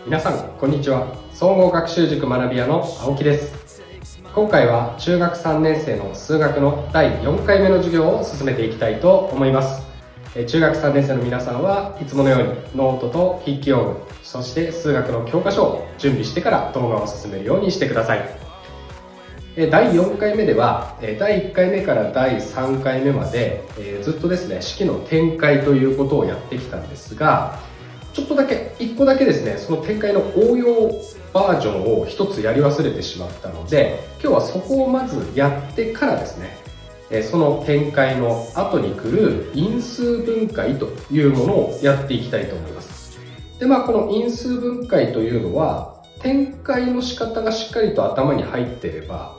皆さんこんにちは。総合学習塾学び屋の青木です。今回は中学3年生の数学の第4回目の授業を進めていきたいと思います。中学3年生の皆さんはいつものようにノートと筆記用具、そして数学の教科書を準備してから動画を進めるようにしてください。第4回目では第1回目から第3回目までずっとですね式の展開ということをやってきたんですが、ちょっとだけ1個だけですねその展開の応用バージョンを1つやり忘れてしまったので、今日はそこをまずやってからですねその展開の後に来る因数分解というものをやっていきたいと思います。でこの因数分解というのは展開の仕方がしっかりと頭に入っていれば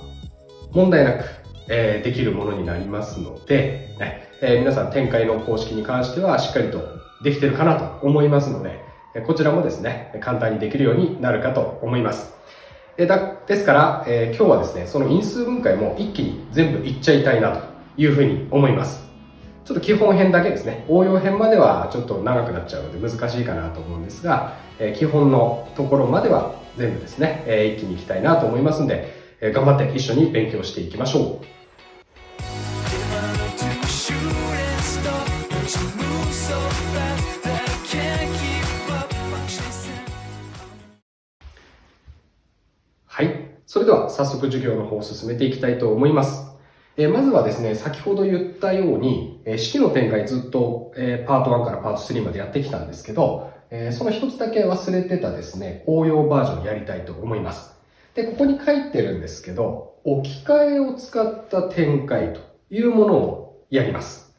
問題なく、できるものになりますので、皆さん展開の公式に関してはしっかりとできてるかなと思いますので、こちらもですね簡単にできるようになるかと思います。ですから、今日はですねその因数分解も一気に全部いっちゃいたいなというふうに思います。ちょっと基本編だけですね、応用編まではちょっと長くなっちゃうので難しいかなと思うんですが、基本のところまでは全部ですね、一気にいきたいなと思いますので、頑張って一緒に勉強していきましょう。はい、それでは早速授業の方を進めていきたいと思います。まずはですね、先ほど言ったように、式の展開ずっとパート1からパート3までやってきたんですけど、その一つだけ忘れてたですね、応用バージョンをやりたいと思います。で、ここに書いてるんですけど、置き換えを使った展開というものをやります。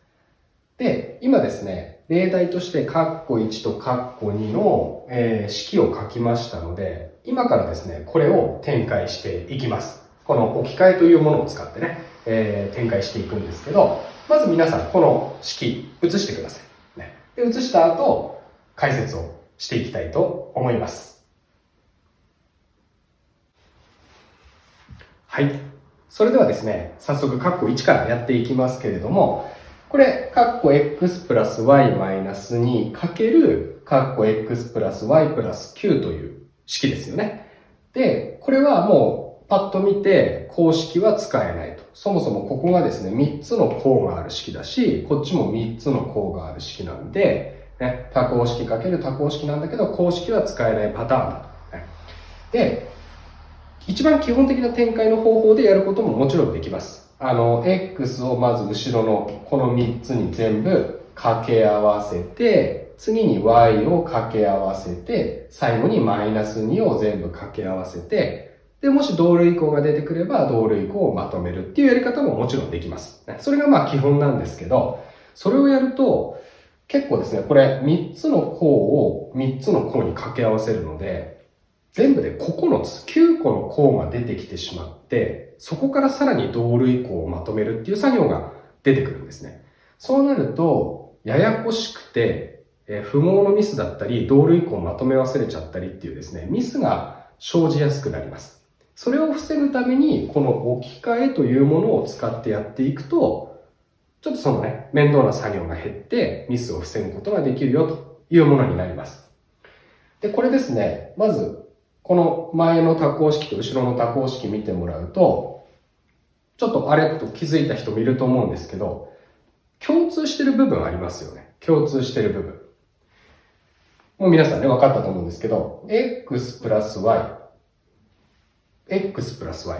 で、今ですね、例題として括弧1と括弧2の、式を書きましたので、今からですね、これを展開していきます。この置き換えというものを使ってね、展開していくんですけど、まず皆さんこの式写してください。で、写した後、解説をしていきたいと思います。はい。それではですね、早速括弧1からやっていきますけれども、これ、括弧 x プラス y マイナス2かける括弧 x プラス y プラス9という式ですよね。で、これはもうパッと見て公式は使えないと。そもそもここがですね、3つの項がある式だし、こっちも3つの項がある式なんで、多項式かける多項式なんだけど、公式は使えないパターンだと。で、一番基本的な展開の方法でやることももちろんできます。X をまず後ろのこの3つに全部掛け合わせて、次に Y を掛け合わせて、最後にマイナス2を全部掛け合わせて、で、もし同類項が出てくれば同類項をまとめるっていうやり方ももちろんできます。それが基本なんですけど、それをやると結構ですね、これ3つの項を3つの項に掛け合わせるので、全部で9つ、9個の項が出てきてしまって、そこからさらに同類項をまとめるっていう作業が出てくるんですね。そうなると、ややこしくて、符号のミスだったり、同類項をまとめ忘れちゃったりっていうですね、ミスが生じやすくなります。それを防ぐために、この置き換えというものを使ってやっていくと、ちょっとそのね、面倒な作業が減って、ミスを防ぐことができるよというものになります。で、これですね、まず、この前の多項式と後ろの多項式見てもらうと、ちょっとあれと気づいた人もいると思うんですけど、共通してる部分ありますよね。共通してる部分。もう皆さんね、分かったと思うんですけど、x プラス y。x プラス y。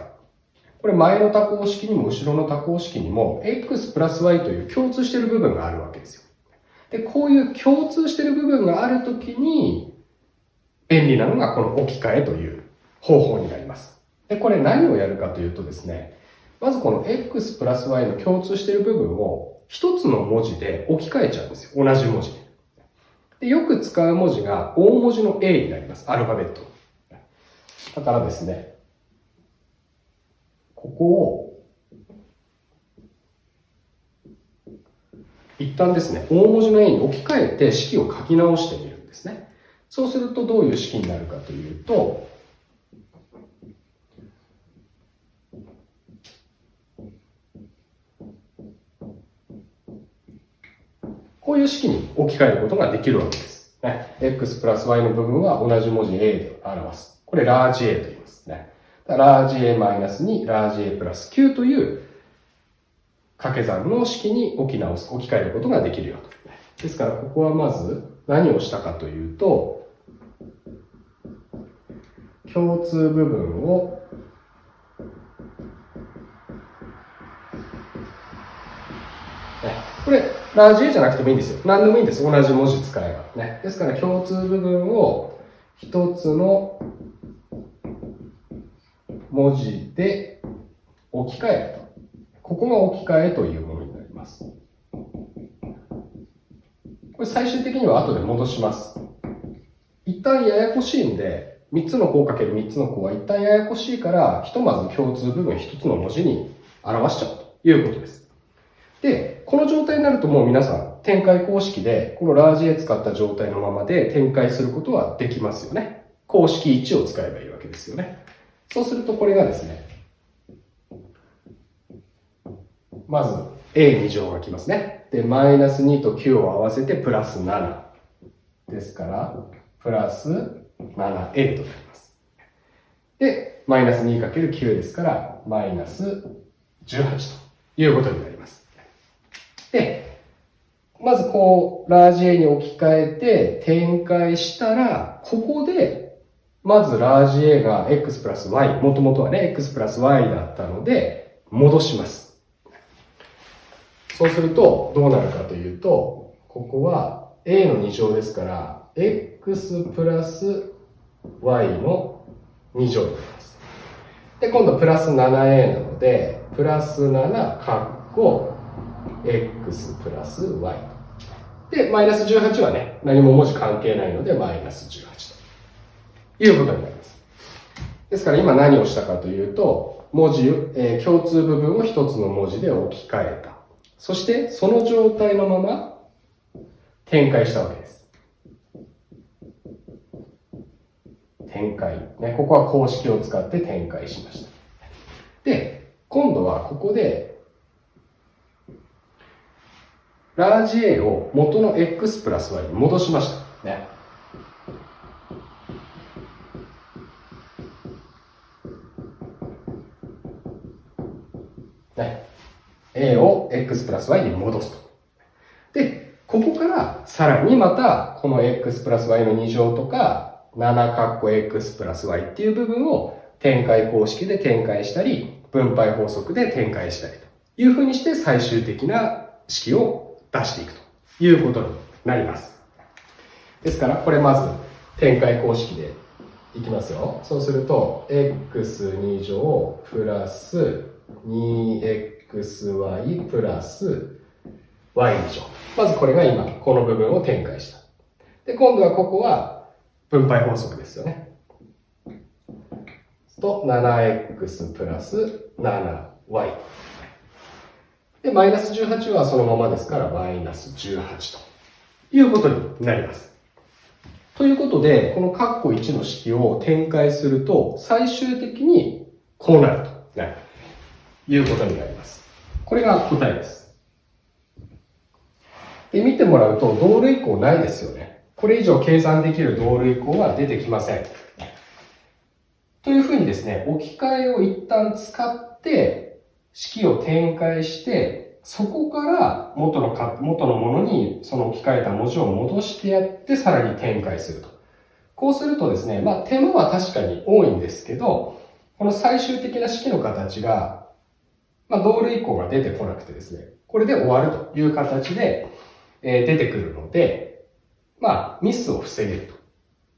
これ前の多項式にも後ろの多項式にも、x プラス y という共通してる部分があるわけですよ。で、こういう共通してる部分があるときに、便利なのがこの置き換えという方法になります。で、これ何をやるかというとですね、まずこの x プラス y の共通している部分を一つの文字で置き換えちゃうんですよ。同じ文字で。で、よく使う文字が大文字の A になります。アルファベット。だからですね、ここを一旦ですね、大文字の A に置き換えて式を書き直してみるんですね。そうするとどういう式になるかというと、こういう式に置き換えることができるわけです。ね。x プラス y の部分は同じ文字 a で表す。これラージ A と言いますね。ラージ A マイナス2、ラージ A プラス9という掛け算の式に置き換えることができるよと。ですから、ここはまず何をしたかというと、共通部分をこれ、ラージ A じゃなくてもいいんですよ。何でもいいんです。同じ文字使えば。ね。ですから、共通部分を一つの文字で置き換えると。ここが置き換えというものになります。これ最終的には後で戻します。一旦ややこしいんで、3つの項かける3つの項は一旦ややこしいから、ひとまず共通部分1つの文字に表しちゃうということです。で、この状態になるともう皆さん展開公式で、このラージ A 使った状態のままで展開することはできますよね。公式1を使えばいいわけですよね。そうするとこれがですね、まず A2 乗が来ますね。で、マイナス2と9を合わせてプラス7。ですから、プラス 7A となります。で、マイナス 2×9 ですから、マイナス18ということになります。で、まずこう、ラージ A に置き換えて展開したら、ここで、まずラージ A が x プラス y、もともとはね、x プラス y だったので、戻します。そうすると、どうなるかというと、ここは a の2乗ですから、x プラス y の2乗になります。で、今度プラス 7a なので、プラス7かっこ x プラス y。で、マイナス18はね、何も文字関係ないので、マイナス18ということになります。ですから今何をしたかというと、共通部分を一つの文字で置き換えた。そして、その状態のまま展開したわけです。展開。ね、ここは公式を使って展開しました。で、今度はここで、ラージ A を元の x プラス y に戻しました。ね。A を x プラス y に戻すと。で、ここからさらにまたこの x プラス y の2乗とか7カッコ x プラス y っていう部分を展開公式で展開したり、分配法則で展開したりというふうにして最終的な式を出していくということになります。ですから、これまず展開公式でいきますよ。そうすると、x2 乗プラス 2xy プラス y2 乗。まずこれが今、この部分を展開した。で、今度はここは分配法則ですよね。と、7x プラス 7y。で、マイナス18はそのままですから、マイナス18ということになります。ということで、この括弧1の式を展開すると、最終的にこうなると、いうことになります。これが答えです。で、見てもらうと、同類項ないですよね。これ以上計算できる同類項は出てきません。というふうにですね、置き換えを一旦使って、式を展開して、そこから元のものにその置き換えた文字を戻してやって、さらに展開すると。こうするとですね、手間は確かに多いんですけど、この最終的な式の形が、同類項が出てこなくてですね、これで終わるという形で出てくるので、ミスを防げると。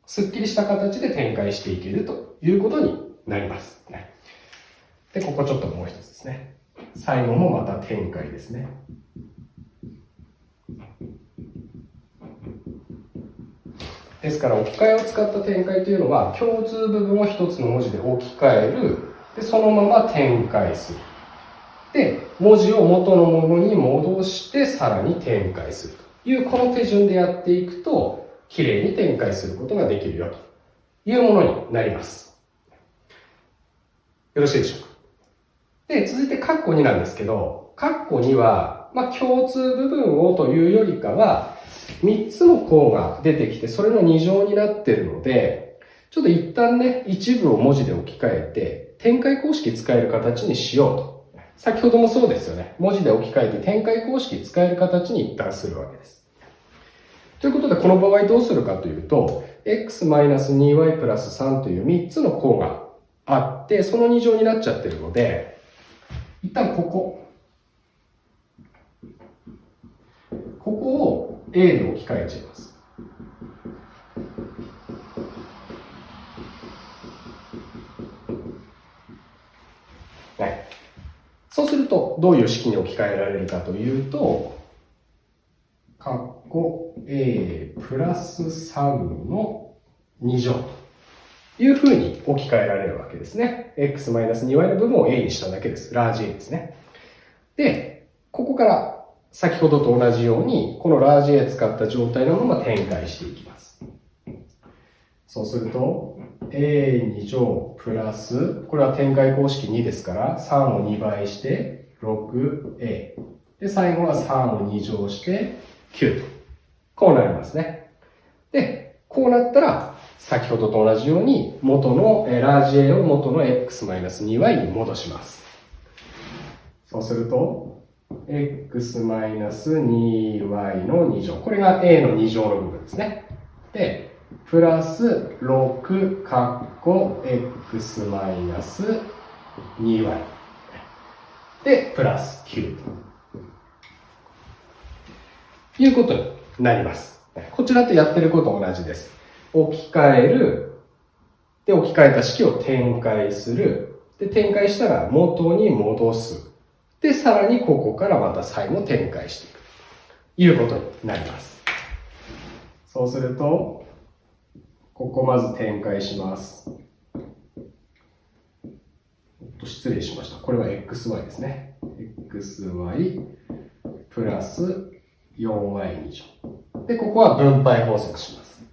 すっきりした形で展開していけるということになりますね。で、ここちょっともう一つですね。最後もまた展開ですね。ですから置き換えを使った展開というのは共通部分を一つの文字で置き換える。で、そのまま展開する。で、文字を元のものに戻してさらに展開するというこの手順でやっていくときれいに展開することができるよというものになります。よろしいでしょうか。で、続いて括弧2なんですけど、括弧2は、共通部分をというよりかは、3つの項が出てきて、それの2乗になっているので、ちょっと一旦ね、一部を文字で置き換えて、展開公式使える形にしようと。先ほどもそうですよね。文字で置き換えて展開公式使える形に一旦するわけです。ということで、この場合どうするかというと、x-2y プラス3という3つの項があって、その2乗になっちゃってるので、一旦ここを a で置き換えちゃいます。はい。そうすると、どういう式に置き換えられるかというと、a プラス3の2乗というふうに置き換えられるわけですね。x-2y の部分を a にしただけです。ラージ A ですね。で、ここから先ほどと同じように、このラージ A 使った状態のまま展開していきます。そうすると、a2 乗プラス、これは展開公式2ですから、3を2倍して 6a。で、最後は3を2乗して9と。こうなりますね。で、こうなったら、先ほどと同じように、元の、ラージ A を元の x-2y に戻します。そうすると、x-2y の2乗。これが a の2乗の部分ですね。で、プラス6カッコ x-2y で、プラス9ということになります。こちらとやってること同じです。置き換える。で、置き換えた式を展開する。で、展開したら元に戻す。で、さらにここからまた最後展開していく。ということになります。そうすると、ここまず展開します。失礼しました。これは xy ですね。xy プラス 4y2 乗。で、ここは分配法則します。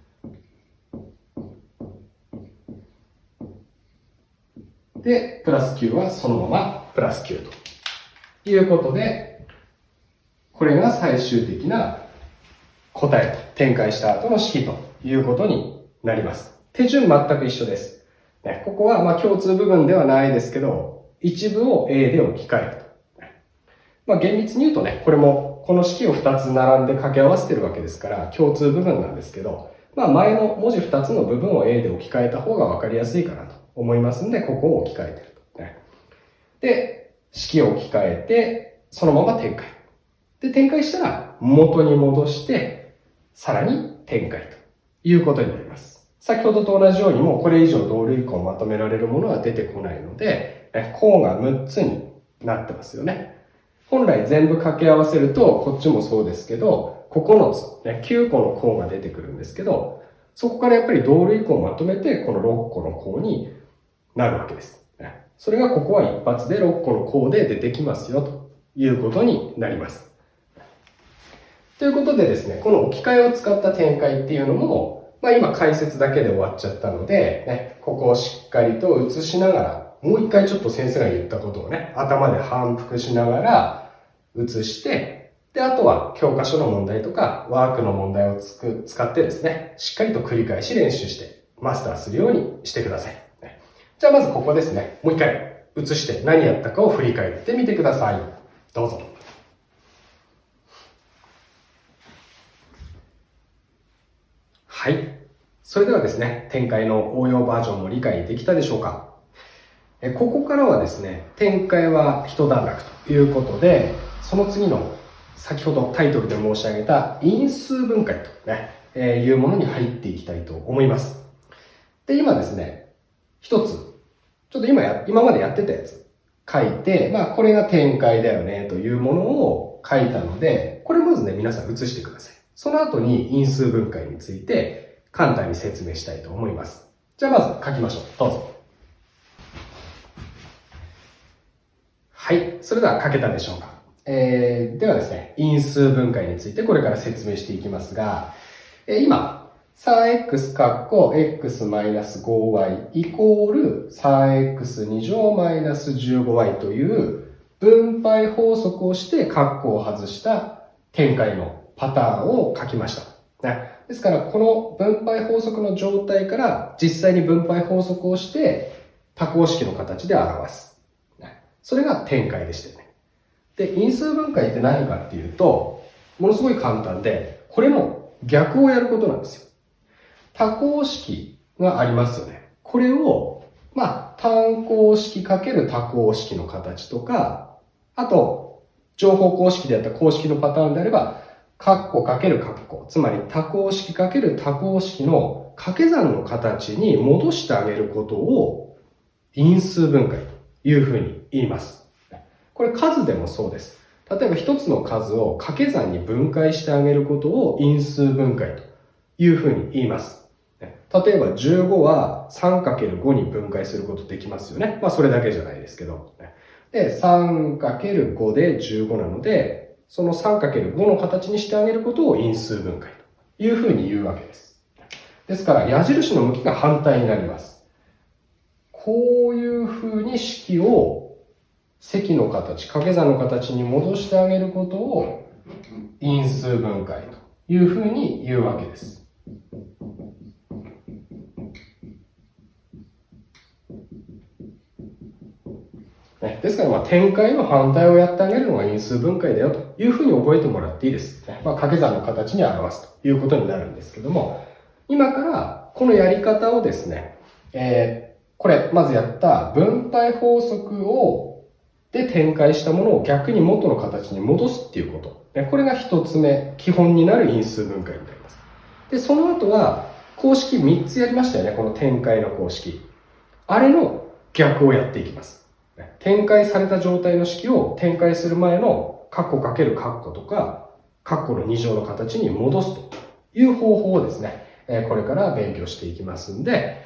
で、プラス9はそのままプラス9ということで、これが最終的な答えと展開した後の式ということになります。手順全く一緒です。ここは共通部分ではないですけど、一部を A で置き換えると。厳密に言うとね、これもこの式を2つ並んで掛け合わせてるわけですから、共通部分なんですけど、前の文字2つの部分を A で置き換えた方が分かりやすいかなと思いますんで、ここを置き換えてると。で、式を置き換えて、そのまま展開。で、展開したら元に戻して、さらに展開ということになります。先ほどと同じようにもうこれ以上同類項をまとめられるものは出てこないので、項が6つになってますよね。本来全部掛け合わせると、こっちもそうですけど、9つ、9個の項が出てくるんですけど、そこからやっぱり同類項をまとめて、この6個の項になるわけです。それがここは一発で6個の項で出てきますよ、ということになります。ということでですね、この置き換えを使った展開っていうのも、今解説だけで終わっちゃったので、ここをしっかりと写しながら、もう一回ちょっと先生が言ったことをね、頭で反復しながら写して、で、あとは教科書の問題とかワークの問題を使ってですね、しっかりと繰り返し練習してマスターするようにしてください。じゃあまずここですね、もう一回写して何やったかを振り返ってみてください。どうぞ。はい。それではですね、展開の応用バージョンも理解できたでしょうか？ここからはですね、展開は一段落ということで、その次の先ほどタイトルで申し上げた因数分解とね、いうものに入っていきたいと思います。で、今ですね、一つ、ちょっと今までやってたやつ書いて、これが展開だよねというものを書いたので、これまずね、皆さん写してください。その後に因数分解について簡単に説明したいと思います。じゃあまず書きましょう。どうぞ。はい。それでは書けたでしょうか。ではですね、因数分解についてこれから説明していきますが、今、3x 括弧 x-5y イコール 3x2 乗 -15y という分配法則をして括弧を外した展開のパターンを書きました。ですから、この分配法則の状態から実際に分配法則をして多項式の形で表す。それが展開でしたよね。で、因数分解って何かっていうと、ものすごい簡単で、これも逆をやることなんですよ。多項式がありますよね。これを、単項式かける多項式の形とか、あと、乗法公式であった公式のパターンであれば、括弧かける括弧、つまり多項式かける多項式の掛け算の形に戻してあげることを因数分解というふうに言います。これ数でもそうです。例えば一つの数を掛け算に分解してあげることを因数分解というふうに言います。例えば15は 3×5 に分解することできますよね。それだけじゃないですけど。で、3×5 で15なので、その 3×5 の形にしてあげることを因数分解というふうに言うわけです。ですから、矢印の向きが反対になります。こういうふうに式を積の形、掛け算の形に戻してあげることを因数分解というふうに言うわけです。ですから、展開の反対をやってあげるのが因数分解だよというふうに覚えてもらっていいです。掛け算の形に表すということになるんですけども、今からこのやり方をですね、これ、まずやった分配法則で展開したものを逆に元の形に戻すっていうこと。これが一つ目、基本になる因数分解になります。で、その後は、公式3つやりましたよね、この展開の公式。あれの逆をやっていきます。展開された状態の式を展開する前の括弧かける括弧とか、括弧の2乗の形に戻すという方法をですね、これから勉強していきますんで、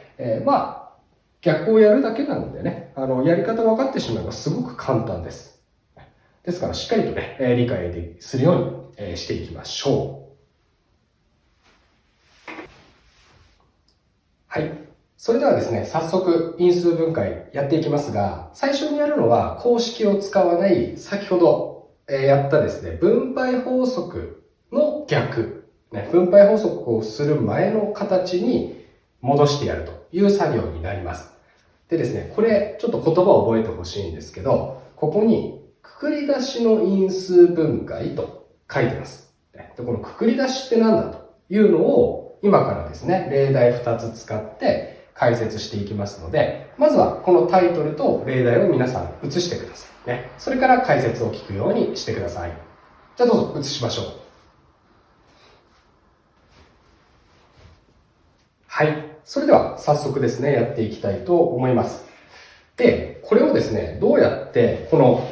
逆をやるだけなのでね、やり方分かってしまえばすごく簡単です。ですからしっかりとね、理解するようにしていきましょう。はい。それではですね、早速因数分解やっていきますが、最初にやるのは公式を使わない先ほどやったですね、分配法則の逆。分配法則をする前の形に戻してやるという作業になります。でですね、これちょっと言葉を覚えてほしいんですけど、ここにくくり出しの因数分解と書いてます。でこのくくり出しって何だというのを今からですね、例題2つ使って解説していきますので、まずはこのタイトルと例題を皆さん写してくださいね。それから解説を聞くようにしてください。じゃあどうぞ写しましょう。はい。それでは早速ですね、やっていきたいと思います。で、これをですね、どうやってこの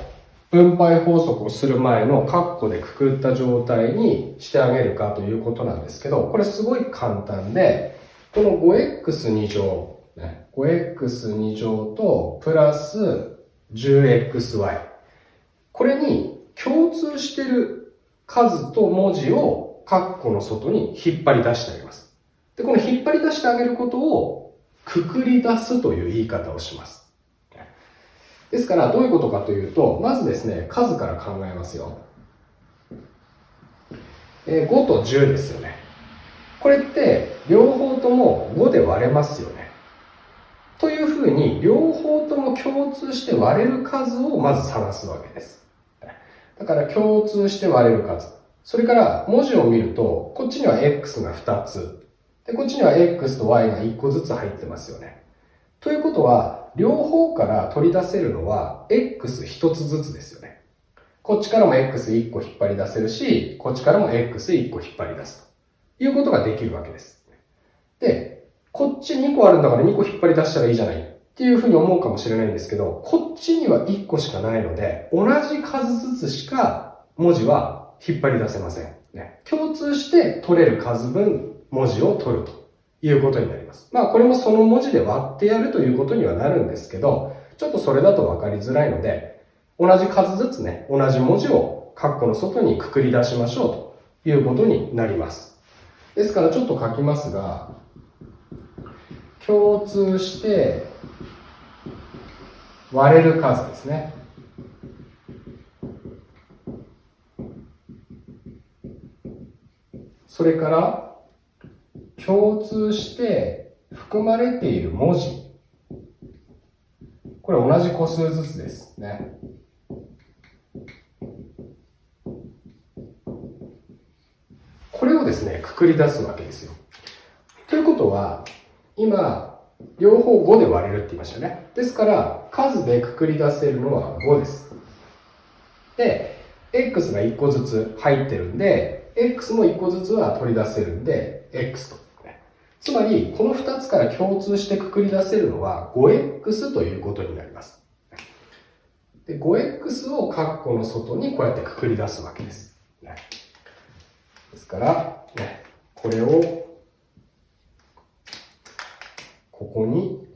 分配法則をする前の括弧でくくった状態にしてあげるかということなんですけど、これすごい簡単で、この 5x2 乗、5x2 乗とプラス 10xy。これに共通している数と文字を括弧の外に引っ張り出してあげます。で、この引っ張り出してあげることをくくり出すという言い方をします。ですから、どういうことかというと、まずですね、数から考えますよ。5と10ですよね。これって、両方とも5で割れますよね。というふうに、両方とも共通して割れる数をまず探すわけです。だから、共通して割れる数。それから、文字を見ると、こっちには x が2つ。で、こっちには x と y が1個ずつ入ってますよね。ということは、両方から取り出せるのは x1 つずつですよね。こっちからも x1 個引っ張り出せるし、こっちからも x1 個引っ張り出すということができるわけです。で、こっち2個あるんだから2個引っ張り出したらいいじゃないっていうふうに思うかもしれないんですけど、こっちには1個しかないので、同じ数ずつしか文字は引っ張り出せません。共通して取れる数分文字を取るということになります。これもその文字で割ってやるということにはなるんですけど、ちょっとそれだと分かりづらいので、同じ数ずつね、同じ文字を括弧の外にくくり出しましょうということになります。ですからちょっと書きますが、共通して割れる数ですね。それから共通して含まれている文字。これ同じ個数ずつですね。これをですね、くくり出すわけですよ。ということは、今、両方5で割れるって言いましたよね。ですから、数でくくり出せるのは5です。で、x が1個ずつ入ってるんで、x も1個ずつは取り出せるんで、x と。つまり、この2つから共通してくくり出せるのは 5x ということになります。で、5x を括弧の外にこうやってくくり出すわけです。ですから、これをここに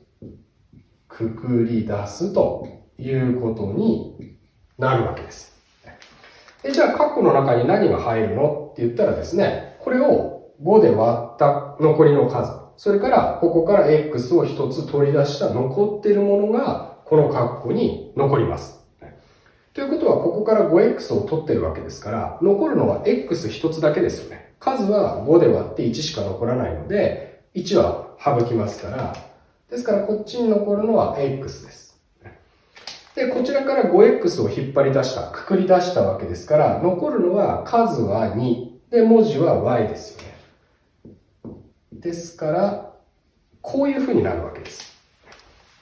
くくり出すということになるわけです。じゃあ、括弧の中に何が入るのって言ったらですね、これを5で割った残りの数、それからここから x を一つ取り出した残っているものがこの括弧に残ります。ということは、ここから 5x を取ってるわけですから、残るのは x 一つだけですよね。数は5で割って1しか残らないので、1は省きますから、ですからこっちに残るのは x です。で、こちらから 5x を引っ張り出した、くくり出したわけですから、残るのは数は2、で、文字は y ですよね。ですから、こういう風になるわけです。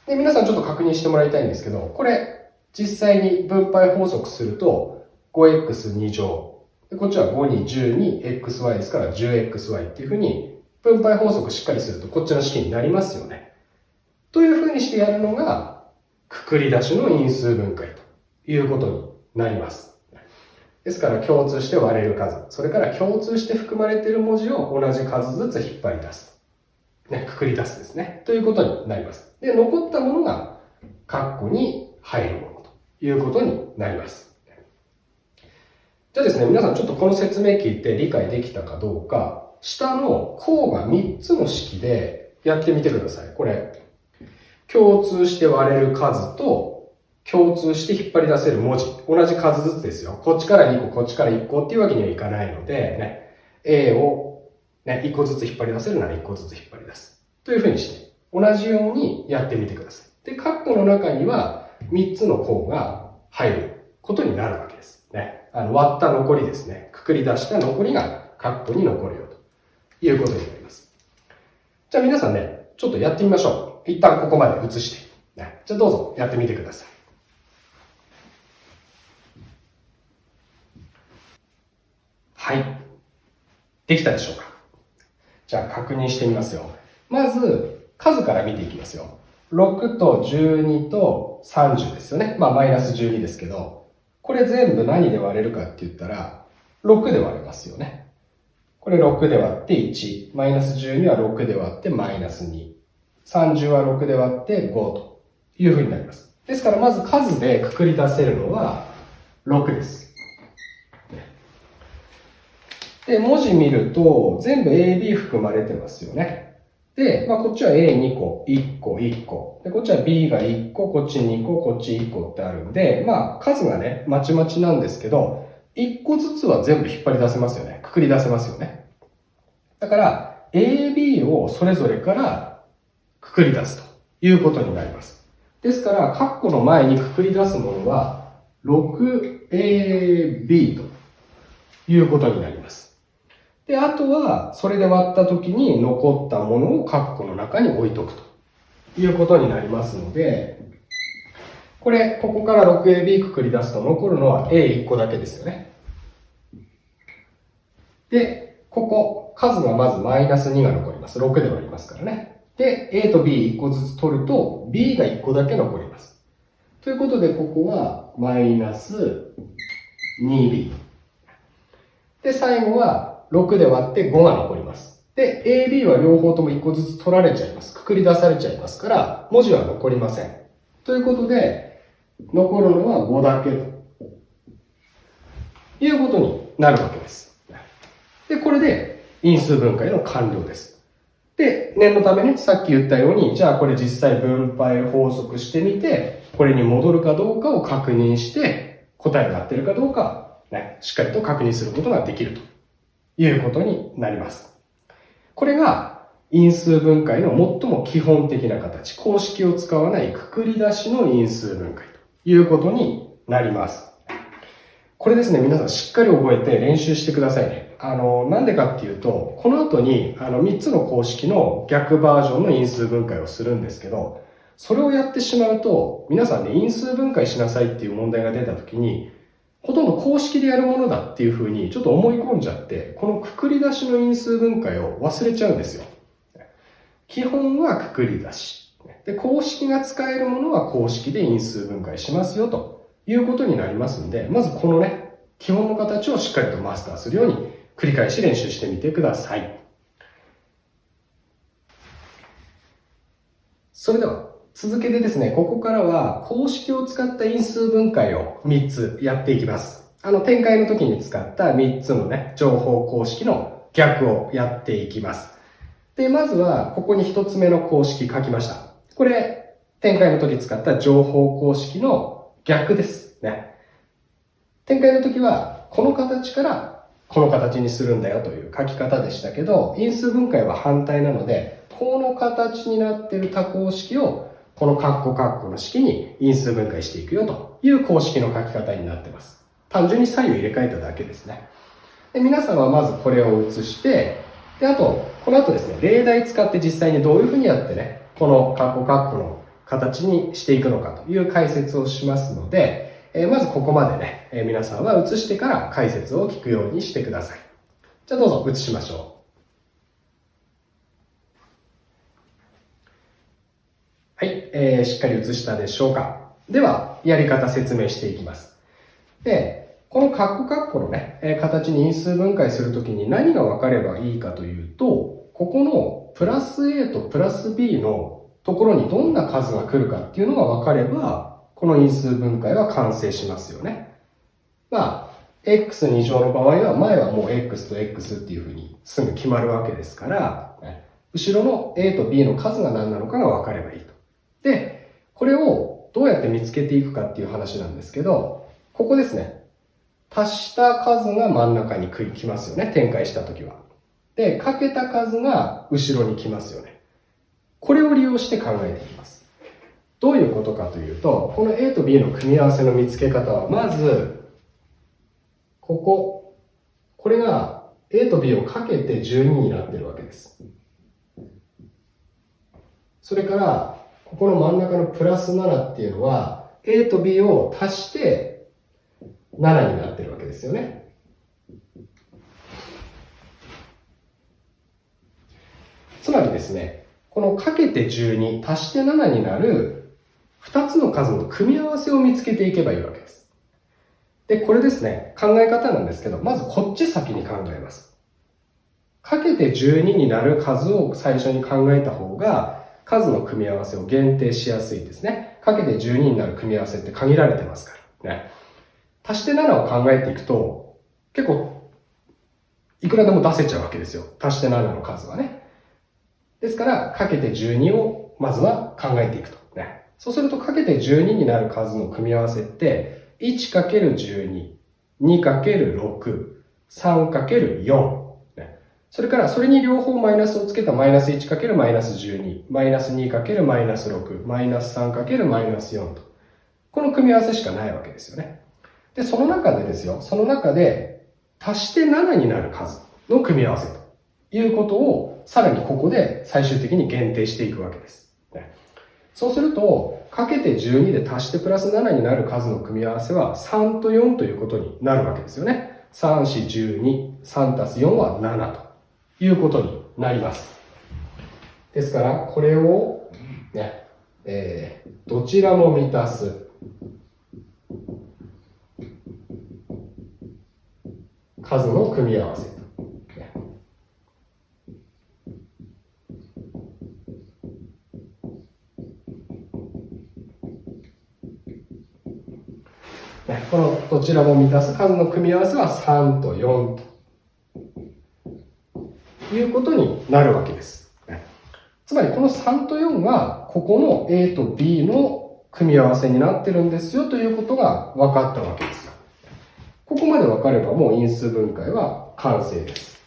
で、皆さんちょっと確認してもらいたいんですけど、これ、実際に分配法則すると 5x2 乗。こっちは5に 12xy ですから 10xy っていうふうに分配法則しっかりするとこっちの式になりますよね。というふうにしてやるのがくくり出しの因数分解ということになります。ですから共通して割れる数、それから共通して含まれている文字を同じ数ずつ引っ張り出す。くくり出すですね。ということになります。で、残ったものが括弧に入るもの。いうことになります。じゃあですね、皆さんちょっとこの説明聞いて理解できたかどうか、下の項が3つの式でやってみてください。これ、共通して割れる数と、共通して引っ張り出せる文字。同じ数ずつですよ。こっちから2個、こっちから1個っていうわけにはいかないので、A を、1個ずつ引っ張り出せるなら1個ずつ引っ張り出す。というふうにして、同じようにやってみてください。で、括弧の中には、3つの項が入ることになるわけですね。割った残りですね。くくり出した残りが括弧に残るよということになります。じゃあ皆さんね、ちょっとやってみましょう。一旦ここまで移して。じゃあどうぞやってみてください。はい。できたでしょうか？じゃあ確認してみますよ。まず、数から見ていきますよ。6と12と30ですよね。マイナス12ですけど、これ全部何で割れるかって言ったら、6で割れますよね。これ6で割って1、マイナス12は6で割ってマイナス2、30は6で割って5という風になります。ですからまず数でくくり出せるのは6です。で、文字見ると全部 AB 含まれてますよね。で、こっちは A2 個、1個、1個。で、こっちは B が1個、こっち2個、こっち1個ってあるんで、数がね、まちまちなんですけど、1個ずつは全部引っ張り出せますよね。くくり出せますよね。だから、AB をそれぞれからくくり出すということになります。ですから、括弧の前にくくり出すものは、6AB ということになります。で、あとは、それで割った時に残ったものを括弧の中に置いとくということになりますので、これ、ここから 6AB くくり出すと残るのは A1 個だけですよね。で、ここ、数がまずマイナス2が残ります。6で割りますからね。で、A と B1 個ずつ取ると、B が1個だけ残ります。ということで、ここはマイナス 2B。で、最後は、6で割って5が残ります。で、AB は両方とも1個ずつ取られちゃいます。くくり出されちゃいますから、文字は残りません。ということで、残るのは5だけということになるわけです。で、これで因数分解の完了です。で、念のためね、さっき言ったように、じゃあこれ実際分配法則してみて、これに戻るかどうかを確認して、答えが合ってるかどうか、しっかりと確認することができるということになります。これが因数分解の最も基本的な形、公式を使わないくくり出しの因数分解ということになります。これですね、皆さんしっかり覚えて練習してくださいね。なんでかっていうと、この後に3つの公式の逆バージョンの因数分解をするんですけど、それをやってしまうと、皆さんね、因数分解しなさいっていう問題が出た時に、ほとんど公式でやるものだっていうふうにちょっと思い込んじゃって、このくくり出しの因数分解を忘れちゃうんですよ。基本はくくり出し。で、公式が使えるものは公式で因数分解しますよということになりますので、まずこのね、基本の形をしっかりとマスターするように繰り返し練習してみてください。それでは続けてですね、ここからは公式を使った因数分解を3つやっていきます。展開の時に使った3つのね、乗法公式の逆をやっていきます。で、まずはここに1つ目の公式書きました。これ、展開の時使った乗法公式の逆ですね。展開の時はこの形からこの形にするんだよという書き方でしたけど、因数分解は反対なので、この形になっている多項式をこのカッコカッコの式に因数分解していくよという公式の書き方になっています。単純に左右入れ替えただけですね。で、皆さんはまずこれを写して、で、あと、この後ですね、例題使って実際にどういうふうにやってね、このカッコカッコの形にしていくのかという解説をしますので、まずここまでね、皆さんは写してから解説を聞くようにしてください。じゃあどうぞ写しましょう。はい、しっかり写したでしょうか。では、やり方説明していきます。で、このカッコカッコのね、形に因数分解するときに何が分かればいいかというと、ここのプラス A とプラス B のところにどんな数が来るかっていうのが分かれば、この因数分解は完成しますよね。まあ、x2 乗の場合は前はもう x と x っていうふうにすぐ決まるわけですから、後ろの a と b の数が何なのかが分かればいいと。で、これをどうやって見つけていくかっていう話なんですけど、ここですね。足した数が真ん中に来ますよね。展開したときは。で、かけた数が後ろに来ますよね。これを利用して考えていきます。どういうことかというと、この A と B の組み合わせの見つけ方は、まず、これが A と B をかけて12になっているわけです。それから、ここの真ん中のプラス7っていうのは、A と B を足して7になっているわけですよね。つまりですね、このかけて12足して7になる2つの数の組み合わせを見つけていけばいいわけです。で、これですね、考え方なんですけど、まずこっち先に考えます。かけて12になる数を最初に考えた方が、数の組み合わせを限定しやすいですね。かけて12になる組み合わせって限られてますからね。足して7を考えていくと、結構、いくらでも出せちゃうわけですよ。足して7の数はね。ですから、かけて12をまずは考えていくと。ね。そうすると、かけて12になる数の組み合わせって、1×12、2×6、3×4。それから、それに両方マイナスをつけたマイナス 1× マイナス12、マイナス 2× マイナス6、マイナス 3× マイナス4と。この組み合わせしかないわけですよね。で、その中でですよ、その中で足して7になる数の組み合わせということを、さらにここで最終的に限定していくわけです。そうすると、かけて12で足してプラス7になる数の組み合わせは3と4ということになるわけですよね。3、4、12、3たす4は7ということになります。ですから、これを、ね、どちらも満たす数の組み合わせと。このどちらも満たす数の組み合わせは3と4ということになるわけです。つまりこの3と4はここの A と B の組み合わせになってるんですよということが分かったわけですよ。ここまで分かればもう因数分解は完成です。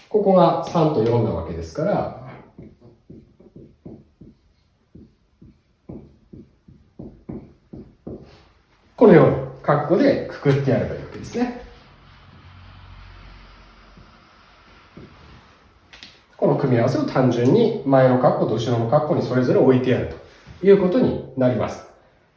ここが3と4なわけですから、このように括弧でくくってやればいいわけですね。この組み合わせを単純に前の括弧と後ろの括弧にそれぞれ置いてやるということになります。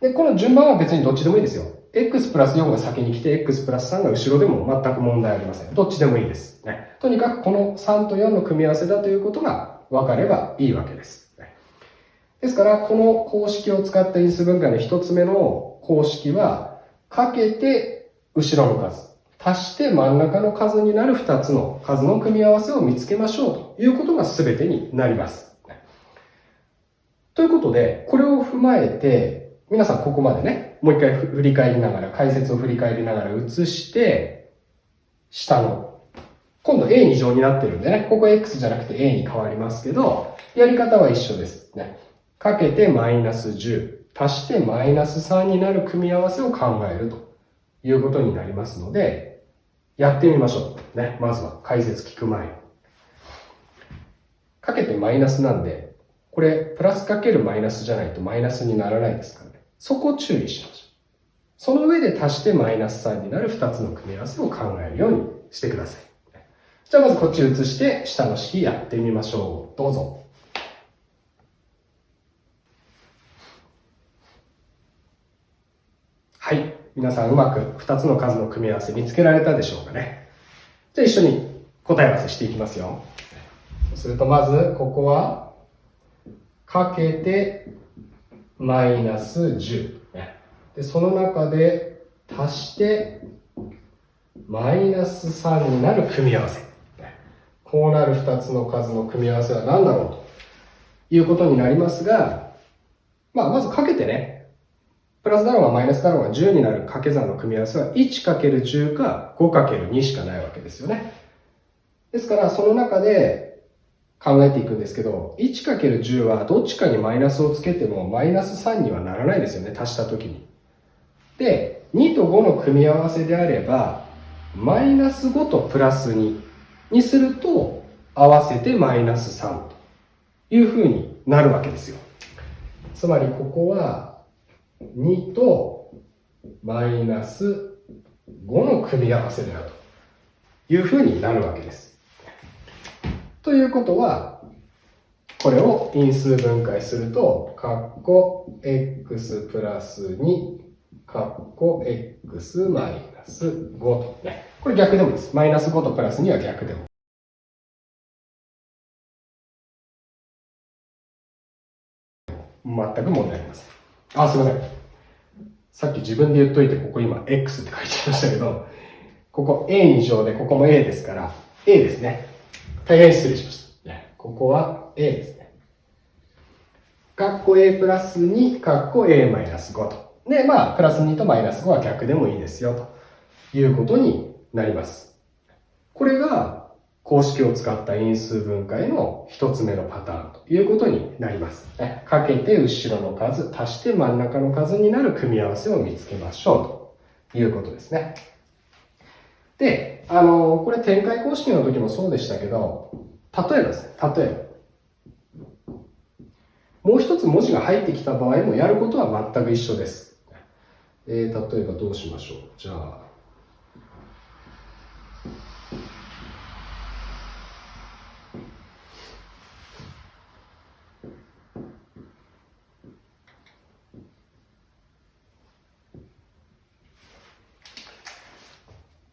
で、この順番は別にどっちでもいいですよ。x プラス4が先に来て x プラス3が後ろでも全く問題ありません。どっちでもいいです。ね、とにかくこの3と4の組み合わせだということが分かればいいわけです。ですから、この公式を使った因数分解の一つ目の公式は、かけて後ろの数、足して真ん中の数になる2つの数の組み合わせを見つけましょうということが全てになります。ということで、これを踏まえて、皆さんここまでね、もう一回振り返りながら、解説を振り返りながら移して、下の、今度 a 2乗になってるんでね、ここ x じゃなくて a に変わりますけど、やり方は一緒ですね。かけてマイナス10、足してマイナス3になる組み合わせを考えるということになりますので、やってみましょう。ね、まずは解説聞く前に。かけてマイナスなんで、これ、プラスかけるマイナスじゃないとマイナスにならないですからね。そこを注意しましょう。その上で足してマイナス3になる2つの組み合わせを考えるようにしてください。じゃあまずこっち移して下の式やってみましょう。どうぞ。はい。皆さんうまく2つの数の組み合わせ見つけられたでしょうかね。じゃあ一緒に答え合わせしていきますよ。そうするとまずここはかけてマイナス10。で、その中で足してマイナス3になる組み合わせ。こうなる2つの数の組み合わせは何だろうということになりますが、まずかけてね、プラスだろうがマイナスだろうが10になる掛け算の組み合わせは 1×10 か 5×2 しかないわけですよね。ですからその中で考えていくんですけど、1×10 はどっちかにマイナスをつけてもマイナス3にはならないですよね、足したときに。で、2と5の組み合わせであれば、マイナス5とプラス2にすると合わせてマイナス3というふうになるわけですよ。つまりここは2とマイナス5の組み合わせであるというふうになるわけです。ということは、これを因数分解すると、括弧 x プラス2、括弧 x マイナス5とね。これ逆でもいいです。マイナス5とプラス2は逆でも。全く問題ありません。あ、すいません。さっき自分で言っといて、ここ今 x って書いてありましたけど、ここ a2 乗でここも a ですから、a ですね。大変失礼しました。ここは a ですね。括弧 a プラス2、括弧 a マイナス5と。で、プラス2とマイナス5は逆でもいいですよ、ということになります。これが公式を使った因数分解の一つ目のパターンということになります。かけて後ろの数、足して真ん中の数になる組み合わせを見つけましょうということですね。で、これ展開公式の時もそうでしたけど、例えばですね、例えば。もう一つ文字が入ってきた場合もやることは全く一緒です。例えばどうしましょう。じゃあ、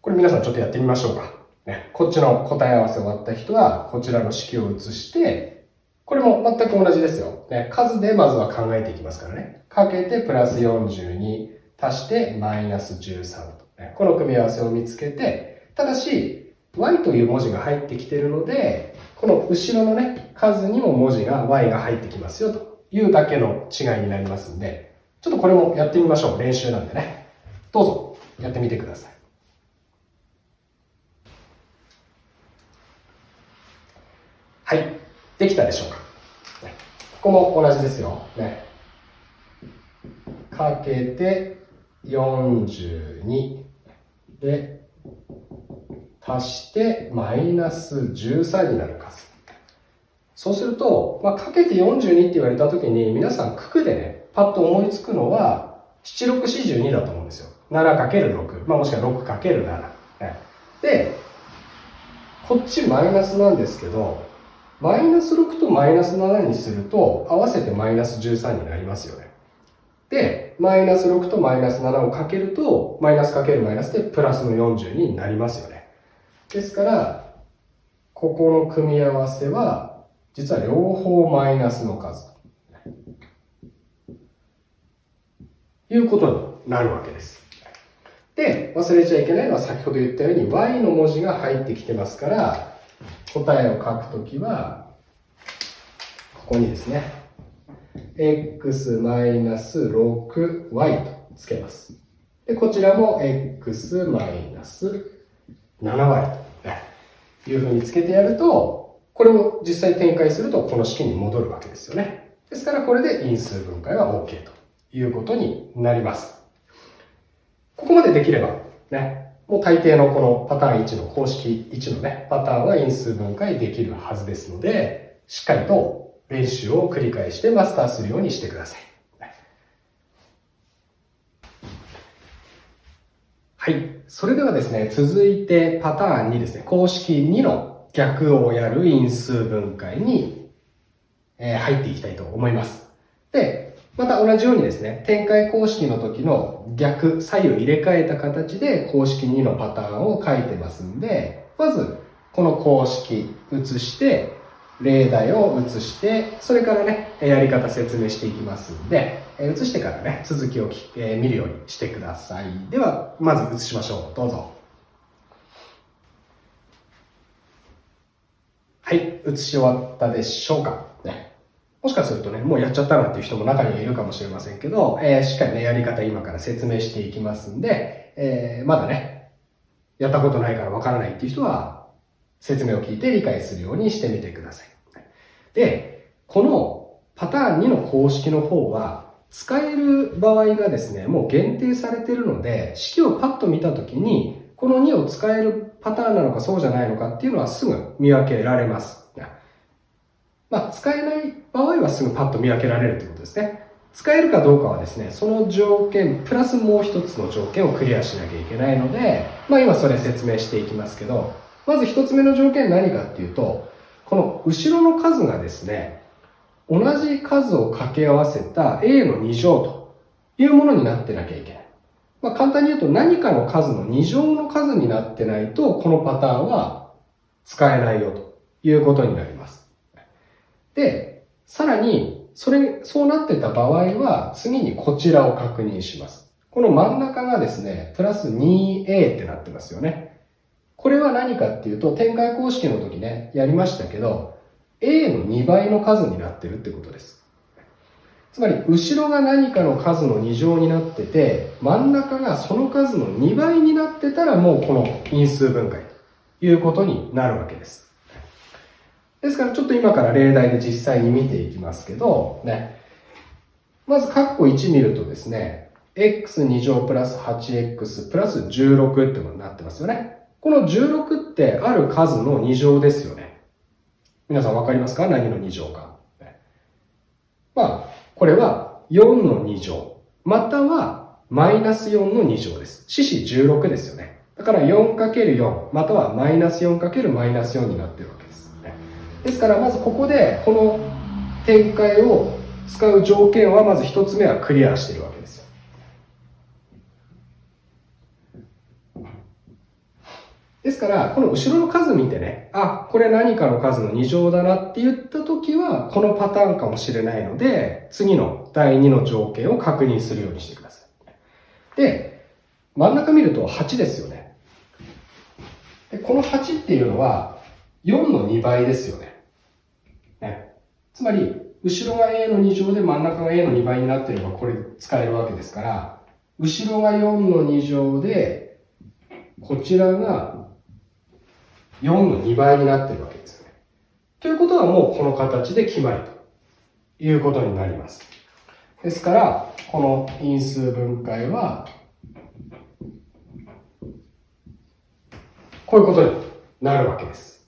これ皆さんちょっとやってみましょうか。ね、こっちの答え合わせ終わった人は、こちらの式を移して、これも全く同じですよ。ね、数でまずは考えていきますからね。かけてプラス42、足してマイナス13と、ね。この組み合わせを見つけて、ただし、y という文字が入ってきているので、この後ろのね、数にも文字が y が入ってきますよというだけの違いになりますんで、ちょっとこれもやってみましょう。練習なんでね。どうぞ、やってみてください。はい。できたでしょうか。ここも同じですよ。ね。かけて42で、足してマイナス13になる数。そうすると、かけて42って言われたときに、皆さん九九でね、パッと思いつくのは、7×6=42だと思うんですよ。7×6。もしくは 6×7。で、こっちマイナスなんですけど、マイナス6とマイナス7にすると、合わせてマイナス13になりますよね。で、マイナス6とマイナス7をかけると、マイナスかけるマイナスでプラスの42になりますよね。ですから、ここの組み合わせは、実は両方マイナスの数ということになるわけです。で、忘れちゃいけないのは先ほど言ったように y の文字が入ってきてますから、答えを書くときは、ここにですね、x-6y とつけます。で、こちらも x-7y というふうにつけてやると、これを実際展開するとこの式に戻るわけですよね。ですからこれで因数分解は OK ということになります。ここまでできればね、もう大抵のこのパターン1の公式1のね、パターンは因数分解できるはずですので、しっかりと練習を繰り返してマスターするようにしてください。はい。それではですね、続いてパターン2ですね、公式2の逆をやる因数分解に入っていきたいと思います。で、また同じようにですね、展開公式の時の逆、左右入れ替えた形で公式2のパターンを書いてますんで、まずこの公式写して、例題を写して、それからね、やり方説明していきますんで、写してからね、続きを見るようにしてください。では、まず写しましょう。どうぞ。はい、写し終わったでしょうか。ね、もしかするとね、もうやっちゃったなっていう人も中にはいるかもしれませんけど、しっかりね、やり方今から説明していきますんで、まだね、やったことないからわからないっていう人は、説明を聞いて理解するようにしてみてください。で、このパターン2の公式の方は、使える場合がですね、もう限定されているので、式をパッと見たときに、この2を使えるパターンなのかそうじゃないのかっていうのはすぐ見分けられます。使えない場合はすぐパッと見分けられるということですね。使えるかどうかはですね、その条件、プラスもう一つの条件をクリアしなきゃいけないので、今それ説明していきますけど、まず一つ目の条件何かっていうと、この後ろの数がですね、同じ数を掛け合わせた a の2乗というものになってなきゃいけない。簡単に言うと何かの数の2乗の数になってないと、このパターンは使えないよということになります。で、さらに、そうなってた場合は、次にこちらを確認します。この真ん中がですね、プラス 2a ってなってますよね。これは何かっていうと、展開公式の時ね、やりましたけど、a の2倍の数になってるってことです。つまり、後ろが何かの数の2乗になってて、真ん中がその数の2倍になってたら、もうこの因数分解ということになるわけです。ですから、ちょっと今から例題で実際に見ていきますけど、ね。まず、括弧1見るとですね、x2 乗プラス 8x プラス16ってことになってますよね。この16ってある数の2乗ですよね。皆さんわかりますか？何の2乗か。これは4の2乗、またはマイナス4の2乗です。四子16ですよね。だから 4×4、またはマイナス 4× マイナス4になっているわけです。ですから、まずここで、この展開を使う条件は、まず一つ目はクリアしているわけですよ。ですから、この後ろの数見てね、これ何かの数の2乗だなって言ったときは、このパターンかもしれないので、次の第2の条件を確認するようにしてください。で、真ん中見ると8ですよね。で、この8っていうのは、4の2倍ですよね。つまり、後ろが a の2乗で真ん中が a の2倍になっていればこれ使えるわけですから、後ろが4の2乗で、こちらが4の2倍になっているわけですよね。ということはもうこの形で決まりということになります。ですから、この因数分解は、こういうことになるわけです。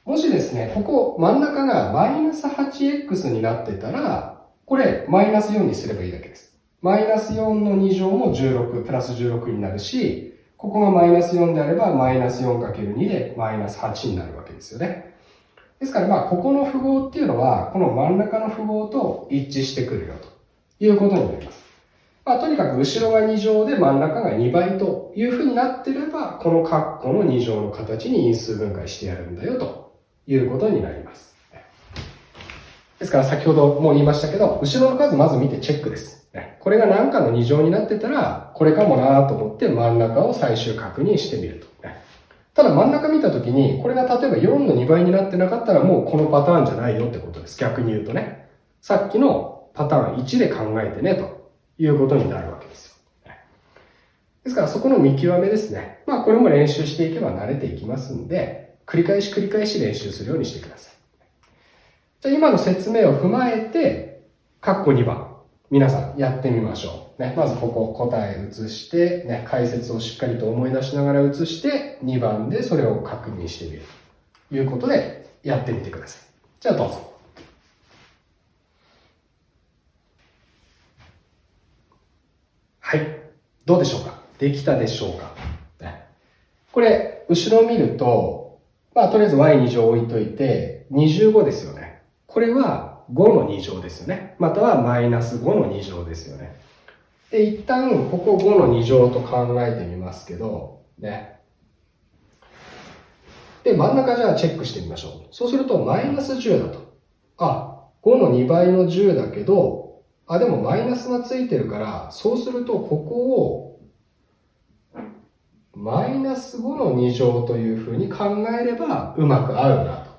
もしですね、ここ真ん中がマイナス 8x になってたら、これマイナス4にすればいいだけです。マイナス4の2乗も16、プラス16になるし、ここがマイナス4であれば、マイナス 4×2 でマイナス8になるわけですよね。ですから、ここの符号っていうのは、この真ん中の符号と一致してくるよということになります。とにかく後ろが2乗で真ん中が2倍というふうになっていれば、この括弧の2乗の形に因数分解してやるんだよということになります。ですから先ほども言いましたけど、後ろの数まず見てチェックです。これが何かの2乗になってたら、これかもなと思って真ん中を最終確認してみると。ただ真ん中見たときに、これが例えば4の2倍になってなかったらもうこのパターンじゃないよってことです。逆に言うとね。さっきのパターン1で考えてねということになるわけですよ。ですからそこの見極めですね。これも練習していけば慣れていきますんで、繰り返し練習するようにしてください。じゃあ今の説明を踏まえて、括弧2番、皆さんやってみましょう。まずここ答え移して、解説をしっかりと思い出しながら移して、2番でそれを確認してみるということでやってみてください。じゃあどうぞ。はい。どうでしょうか？できたでしょうか？これ、後ろを見ると、とりあえず y2 乗置いといて、25ですよね。これは5の2乗ですよね。またはマイナス5の2乗ですよね。で、一旦ここ5の2乗と考えてみますけど、ね。で、真ん中じゃあチェックしてみましょう。そうするとマイナス10だと。5の2倍の10だけど、でもマイナスがついてるから、そうするとここをマイナス5の2乗というふうに考えればうまく合うなと。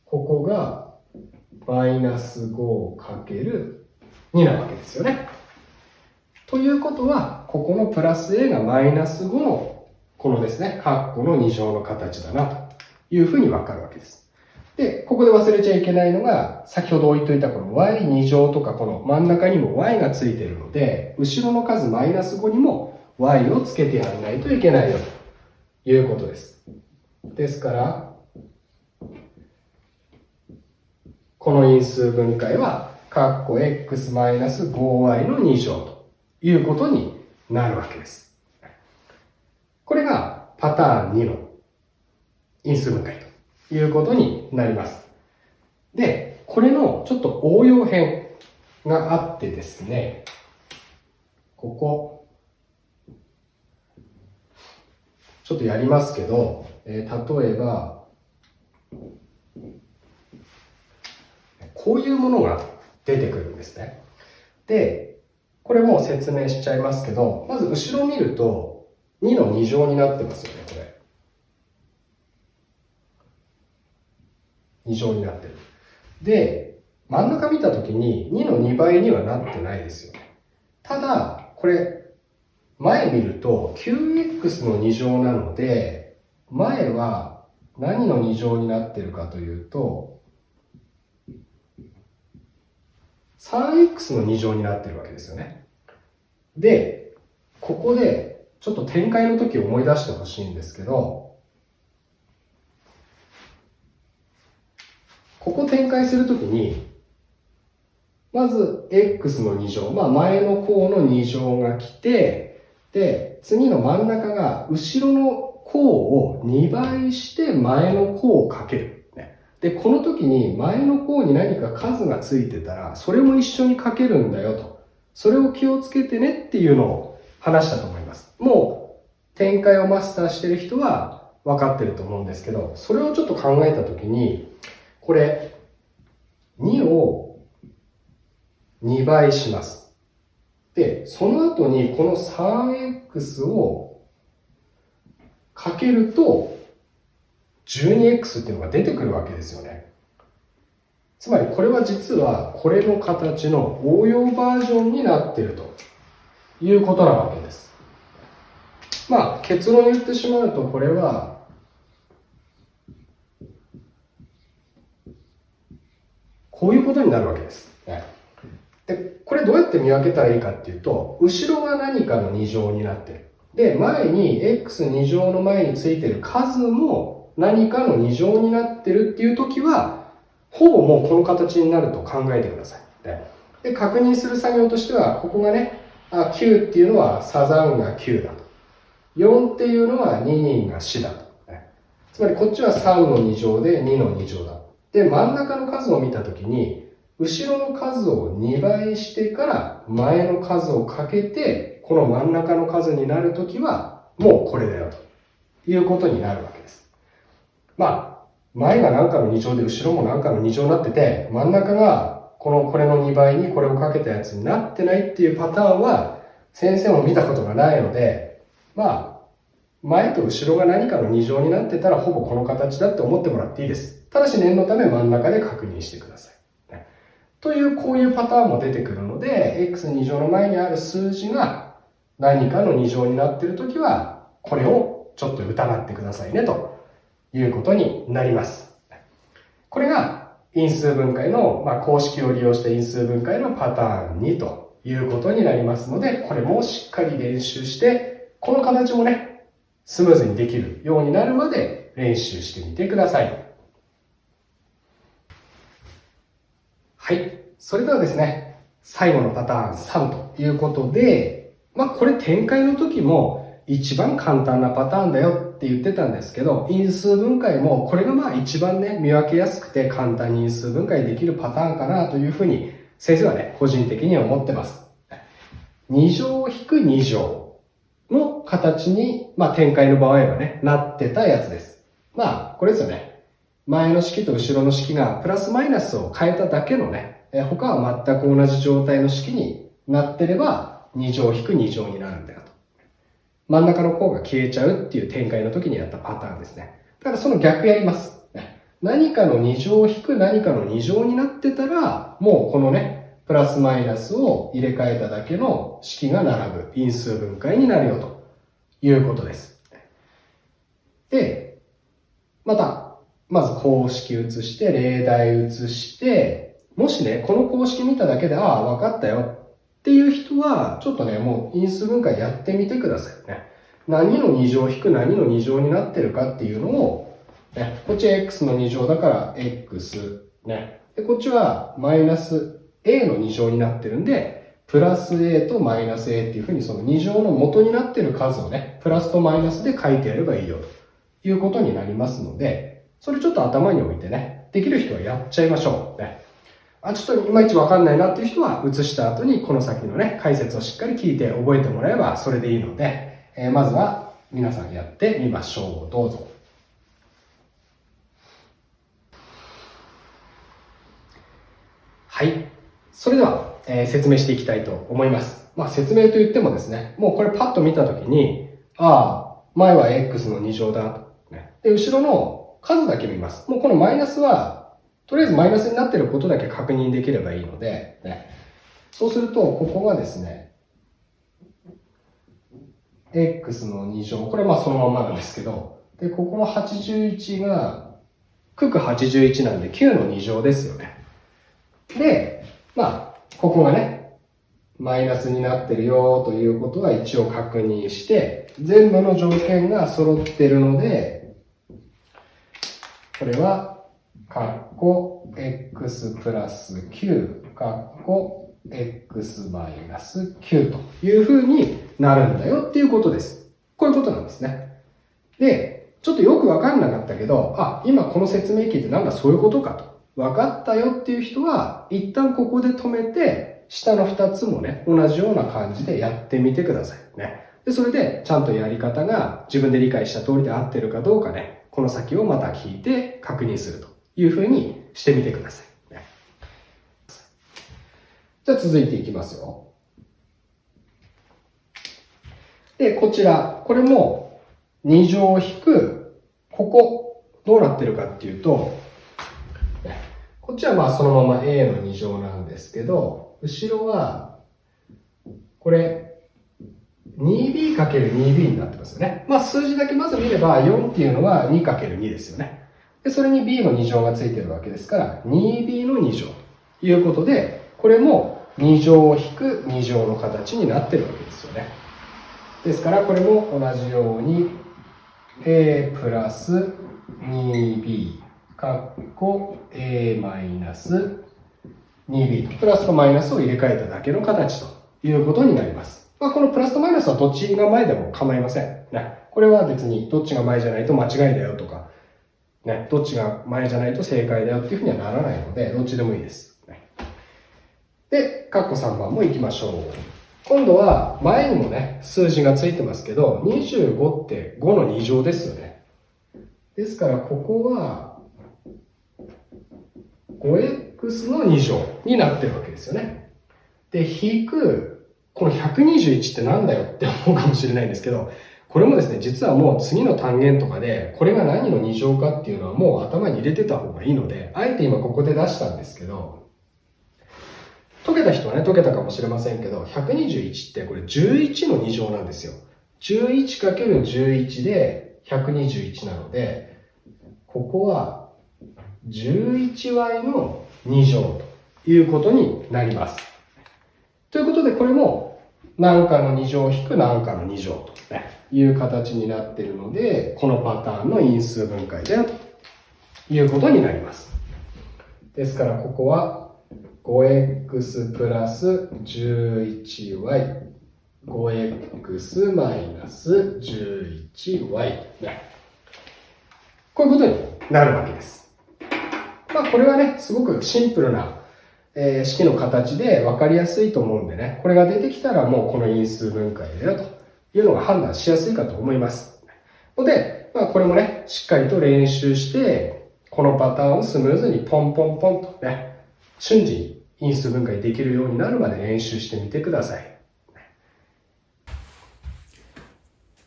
ここがマイナス 5×2 なわけですよね。ということは、ここのプラス a がマイナス5の、このですね、括弧の2乗の形だなというふうにわかるわけです。で、ここで忘れちゃいけないのが、先ほど置いといたこの y2 乗とかこの真ん中にも y がついているので、後ろの数マイナス5にも y をつけてやらないといけないよということです。ですから、この因数分解は、括弧 x-5y の2乗ということになるわけです。これがパターン2の因数分解ということになります。で、これのちょっと応用編があってですね、ここ、ちょっとやりますけど、例えば、こういうものが出てくるんですね。で、これも説明しちゃいますけど、まず後ろを見ると、2の2乗になってますよね、これ。2乗になってる。で、真ん中見たときに2の2倍にはなってないですよね。ただ、これ、前見ると 9x の2乗なので、前は何の2乗になってるかというと、3x の2乗になってるわけですよね。で、ここでちょっと展開の時を思い出してほしいんですけど、ここ展開するときに、まず x の2乗、前の項の2乗が来て、で、次の真ん中が後ろの項を2倍して前の項をかける。で、この時に前の項に何か数がついてたら、それも一緒にかけるんだよと。それを気をつけてねっていうのを話したと思います。もう展開をマスターしてる人は分かってると思うんですけど、それをちょっと考えた時に、これ、2を2倍します。で、その後にこの 3x をかけると、12x っていうのが出てくるわけですよね。つまりこれは実はこれの形の応用バージョンになっているということなわけです。結論言ってしまうとこれはこういうことになるわけです。で、これどうやって見分けたらいいかっていうと、後ろが何かの2乗になっている。で、前に x2 乗の前についてる数も何かの2乗になってるっていう時は、ほぼもうこの形になると考えてください。で、確認する作業としては、ここがね、9っていうのはサザンが9だと。4っていうのは2人が4だと。つまりこっちは3の2乗で2の2乗だ。で、真ん中の数を見たときに、後ろの数を2倍してから前の数をかけて、この真ん中の数になるときは、もうこれだよということになるわけです。前が何かの2乗で後ろも何かの2乗になってて、真ん中がこれの2倍にこれをかけたやつになってないっていうパターンは、先生も見たことがないので、前と後ろが何かの2乗になってたらほぼこの形だって思ってもらっていいです。ただし念のため真ん中で確認してください。という、こういうパターンも出てくるので、x2 乗の前にある数字が何かの2乗になっているときは、これをちょっと疑ってくださいねということになります。これが因数分解の、公式を利用した因数分解のパターン2ということになりますので、これもしっかり練習して、この形もね、スムーズにできるようになるまで練習してみてください。はい。それではですね、最後のパターン3ということで、これ展開の時も一番簡単なパターンだよって言ってたんですけど、因数分解もこれが一番ね、見分けやすくて簡単に因数分解できるパターンかなというふうに先生はね、個人的には思ってます。2乗引く2乗の形に、展開の場合はね、なってたやつです。これですよね。前の式と後ろの式がプラスマイナスを変えただけのね、他は全く同じ状態の式になってれば、2乗引く2乗になるんだよと。真ん中の項が消えちゃうっていう展開の時にやったパターンですね。だからその逆やります。何かの2乗引く何かの2乗になってたら、もうこのね、プラスマイナスを入れ替えただけの式が並ぶ因数分解になるよということです。で、まず公式移して、例題移して、もしね、この公式見ただけで、分かったよっていう人は、ちょっとね、もう因数分解やってみてくださいね。何の2乗引く何の2乗になってるかっていうのを、ね、こっち x の2乗だから x、ね。で、こっちはマイナス a の2乗になってるんで、プラス a とマイナス a っていうふうにその2乗の元になってる数をね、プラスとマイナスで書いてやればいいよということになりますので、それちょっと頭に置いてね、できる人はやっちゃいましょう。ね、ちょっといまいちわかんないなっていう人は、移した後にこの先のね、解説をしっかり聞いて覚えてもらえばそれでいいので、まずは皆さんやってみましょう。どうぞ。はい。それでは、説明していきたいと思います。説明といってもですね、もうこれパッと見たときに、前は x の2乗だと。で、後ろの数だけ見ます。もうこのマイナスは、とりあえずマイナスになっていることだけ確認できればいいので、そうすると、ここがですね、x の2乗、これはそのままなんですけど、で、ここの81が、九九81なんで9の2乗ですよね。で、ここがね、マイナスになってるよということは一応確認して、全部の条件が揃ってるので、これは、x プラス9、x マイナス9というふうになるんだよっていうことです。こういうことなんですね。で、ちょっとよくわかんなかったけど、今この説明聞いてなんだそういうことかと。わかったよっていう人は、一旦ここで止めて、下の2つもね、同じような感じでやってみてくださいね。で、それでちゃんとやり方が自分で理解した通りで合ってるかどうかね、この先をまた聞いて確認するというふうにしてみてください。じゃあ続いていきますよ。で、こちら、これも2乗引く、ここ、どうなってるかっていうと、こっちはそのまま a の2乗なんですけど、後ろは、これ、2b×2b になってますよね。数字だけまず見れば、4っていうのは 2×2 ですよね。で、それに b の2乗がついてるわけですから、2b の2乗ということで、これも2乗引く2乗の形になってるわけですよね。ですからこれも同じように a プラス 2b かっこ a マイナス 2b プラスとマイナスを入れ替えただけの形ということになります。このプラスとマイナスはどっちが前でも構いません。ね、これは別にどっちが前じゃないと間違いだよとか、ね、どっちが前じゃないと正解だよっていうふうにはならないので、どっちでもいいです。で、括弧3番も行きましょう。今度は前にもね、数字がついてますけど、25って5の2乗ですよね。ですから、ここは 5x の2乗になってるわけですよね。で、引く、この121ってなんだよって思うかもしれないんですけど、これもですね、実はもう次の単元とかで、これが何の2乗かっていうのはもう頭に入れてた方がいいので、あえて今ここで出したんですけど、解けた人はね、解けたかもしれませんけど、121ってこれ11の2乗なんですよ。11×11 で121なので、ここは 11y の2乗ということになります。ということで、これも何かの2乗引く何かの2乗という形になっているので、このパターンの因数分解だよということになります。ですから、ここは5x プラス 11y、5x マイナス 11y。こういうことになるわけです。これはね、すごくシンプルな式の形で分かりやすいと思うんでね、これが出てきたらもうこの因数分解だよというのが判断しやすいかと思います。ので、これもね、しっかりと練習して、このパターンをスムーズにポンポンポンとね、瞬時に因数分解できるようになるまで練習してみてください。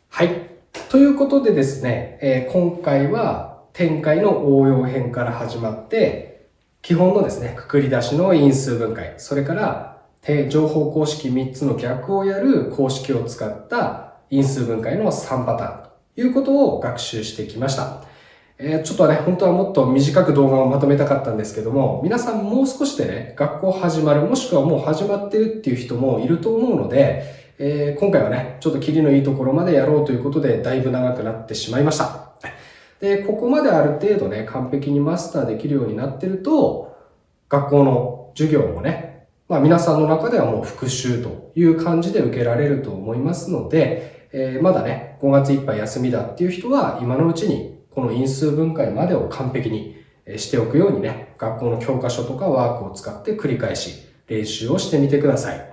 はい。ということでですね、今回は展開の応用編から始まって、基本のですね、くくり出しの因数分解、それから乗法公式3つの逆をやる公式を使った因数分解の3パターンということを学習してきました。ちょっとね、本当はもっと短く動画をまとめたかったんですけども、皆さんもう少しでね、学校始まる、もしくはもう始まってるっていう人もいると思うので、今回はね、ちょっとキリのいいところまでやろうということで、だいぶ長くなってしまいました。で、ここまである程度ね、完璧にマスターできるようになってると、学校の授業もね、皆さんの中ではもう復習という感じで受けられると思いますので、まだね、5月いっぱい休みだっていう人は、今のうちにこの因数分解までを完璧にしておくようにね、学校の教科書とかワークを使って繰り返し練習をしてみてください。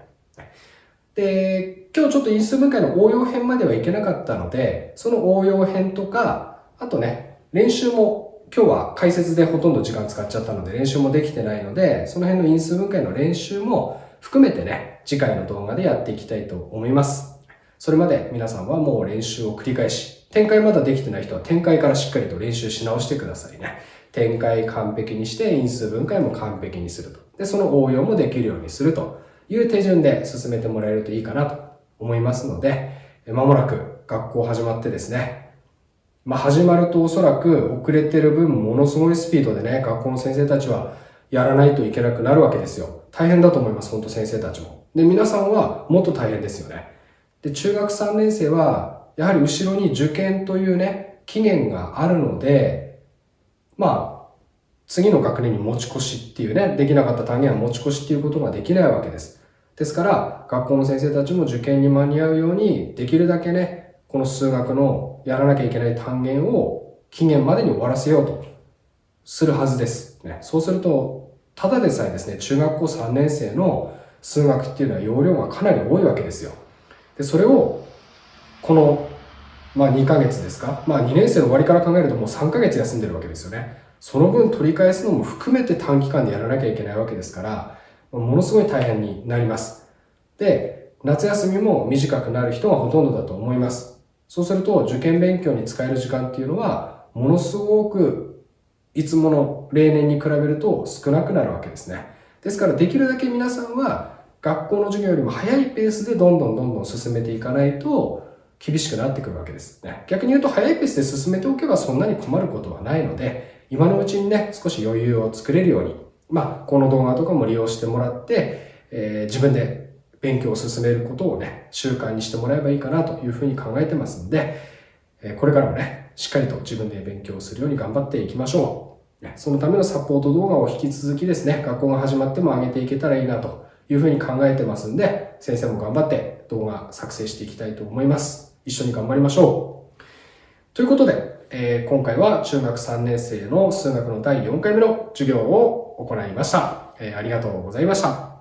で、今日ちょっと因数分解の応用編まではいけなかったので、その応用編とか、あとね、練習も今日は解説でほとんど時間使っちゃったので練習もできてないので、その辺の因数分解の練習も含めてね、次回の動画でやっていきたいと思います。それまで皆さんはもう練習を繰り返し、展開まだできてない人は展開からしっかりと練習し直してくださいね。展開完璧にして因数分解も完璧にすると。で、その応用もできるようにするという手順で進めてもらえるといいかなと思いますので、まもなく学校始まってですね、始まるとおそらく遅れてる分ものすごいスピードでね、学校の先生たちはやらないといけなくなるわけですよ。大変だと思います、本当先生たちも。で、皆さんはもっと大変ですよね。で、中学3年生は、やはり後ろに受験というね、期限があるので、次の学年に持ち越しっていうね、できなかった単元は持ち越しっていうことができないわけです。ですから、学校の先生たちも受験に間に合うように、できるだけね、この数学のやらなきゃいけない単元を期限までに終わらせようとするはずです。ね、そうすると、ただでさえですね、中学校3年生の数学っていうのは容量がかなり多いわけですよ。で、それを、この、2ヶ月ですか2年生の終わりから考えるともう3ヶ月休んでるわけですよね。その分取り返すのも含めて短期間でやらなきゃいけないわけですから、ものすごい大変になります。で、夏休みも短くなる人がほとんどだと思います。そうすると受験勉強に使える時間っていうのはものすごくいつもの例年に比べると少なくなるわけですね。ですからできるだけ皆さんは学校の授業よりも早いペースでどんどん進めていかないと厳しくなってくるわけですね。逆に言うと早いペースで進めておけばそんなに困ることはないので、今のうちにね、少し余裕を作れるように、この動画とかも利用してもらって、自分で勉強を進めることをね、習慣にしてもらえばいいかなというふうに考えてますんで、これからもね、しっかりと自分で勉強するように頑張っていきましょう。そのためのサポート動画を引き続きですね、学校が始まっても上げていけたらいいなというふうに考えてますんで、先生も頑張って動画作成していきたいと思います。一緒に頑張りましょう。ということで、今回は中学3年生の数学の第4回目の授業を行いました。ありがとうございました。